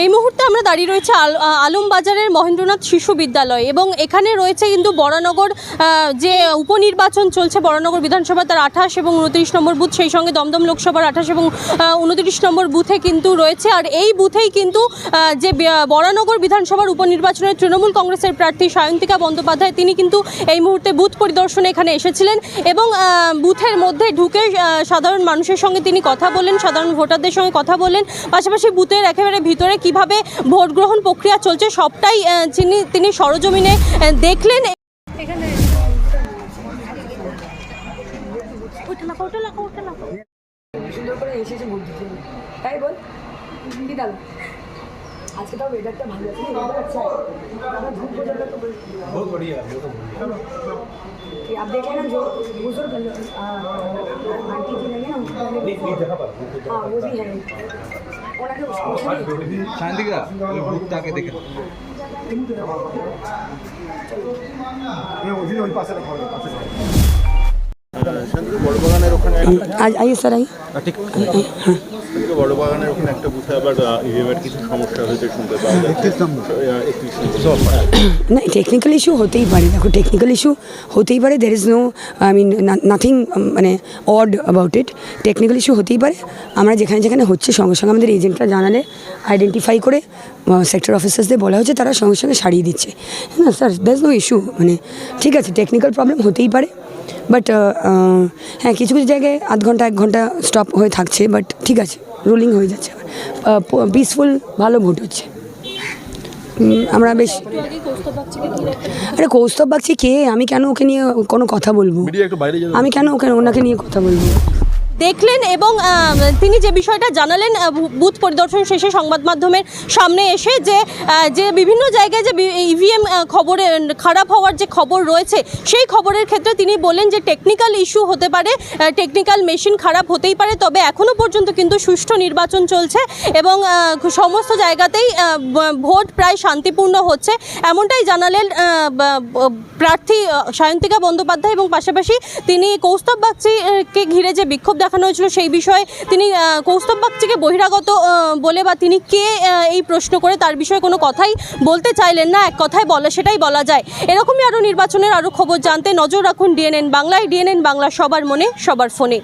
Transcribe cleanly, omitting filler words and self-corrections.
এই মুহূর্তে আমরা দাঁড়িয়ে রয়েছে আলমবাজারের মহেন্দ্রনাথ শিশু বিদ্যালয় এবং এখানে রয়েছে কিন্তু বরানগর যে উপনির্বাচন চলছে বরানগর বিধানসভা তার 28 এবং 29 নম্বর বুথ, সেই সঙ্গে দমদম লোকসভার 28 এবং 29 নম্বর বুথে কিন্তু রয়েছে। আর এই বুথেই কিন্তু যে বরানগর বিধানসভার উপনির্বাচনের তৃণমূল কংগ্রেসের প্রার্থী সায়ন্তিকা বন্দ্যোপাধ্যায় তিনি কিন্তু এই মুহূর্তে বুথ পরিদর্শনে এখানে এসেছিলেন এবং বুথের মধ্যে ঢুকে সাধারণ মানুষের সঙ্গে তিনি কথা বললেন, সাধারণ ভোটারদের সঙ্গে কথা বললেন, পাশাপাশি বুথের একেবারে ভিতরে কিভাবে ভোট গ্রহণ প্রক্রিয়া চলছে সবটাই তিনি সরজমিনে দেখলেন। आज का वेदर तो भाई अच्छा है, धूप बहुत बढ़िया है। कि आप देख लेना जो बुजुर्ग आंटी जी लगे ना हाँ वो भी है शांति का भूख के देखे বড়বাগানের ওখানে आइए सर आइए। ঠিক বড়বাগানের ওখানে একটা বুথে আবার ইভিএমের কিছু সমস্যা হয়েছে শুনতে পাওয়া যাচ্ছে। नहीं टेक्निकल इशू होते ही पारे, देखो टेक्निकल इशू होते ही पारे, there is no I mean nothing মানে odd about it. Technical issue হতেই পারে, আমরা যেখানে যেখানে হচ্ছে সঙ্গে সঙ্গে আমাদের এজেন্টরা জানালে আইডেন্টিফাই করে সেক্টর অফিসার্সদের বলা হচ্ছে, তারা সঙ্গে সঙ্গে সারিয়ে দিচ্ছে। না sir there is no issue, মানে ঠিক আছে টেকনিক্যাল প্রবলেম হতেই পারে, বাট হ্যাঁ কিছু কিছু জায়গায় আধ ঘন্টা 1 ঘন্টা স্টপ হয়ে থাকছে, বাট ঠিক আছে রুলিং হয়ে যাচ্ছে, পিসফুল ভালো ভোট হচ্ছে। আমরা বেশ আরে কৌস্তব বাগচি কে, আমি কেন ওকে নিয়ে কোনো কথা বলবো, আমি কেন ওনাকে নিয়ে কথা বলবো। দেখলেন এবং তিনি যে বিষয়টা জানালেন বুথ পরিদর্শন শেষে সংবাদ মাধ্যমের সামনে এসে যে বিভিন্ন জায়গায় যে ইভিএম খবরে খারাপ হওয়ার যে খবর রয়েছে সেই খবরের ক্ষেত্রে তিনি বলেন যে টেকনিক্যাল ইস্যু হতে পারে, টেকনিক্যাল মেশিন খারাপ হতেই পারে, তবে এখনও পর্যন্ত কিন্তু সুষ্ঠু নির্বাচন চলছে এবং সমস্ত জায়গাতেই ভোট প্রায় শান্তিপূর্ণ হচ্ছে, এমনটাই জানালেন প্রার্থী সায়ন্তিকা বন্দ্যোপাধ্যায়। এবং পাশাপাশি তিনি কৌস্তব বাগচিকে ঘিরে যে বিক্ষোভ দেখানো হয়েছিল সেই বিষয়ে তিনি কৌস্তব বাগচিকে বহিরাগত বলে বা তিনি কে এই প্রশ্ন করে তার বিষয়ে কোনো কথাই বলতে চাইলেন না, এক কথায় সেটাই বলা যায়। এরকমই আরও নির্বাচনের আরও খবর জানতে নজর রাখুন ডিএনএন বাংলায়। ডিএনএন বাংলা, সবার মনে সবার ফোনে।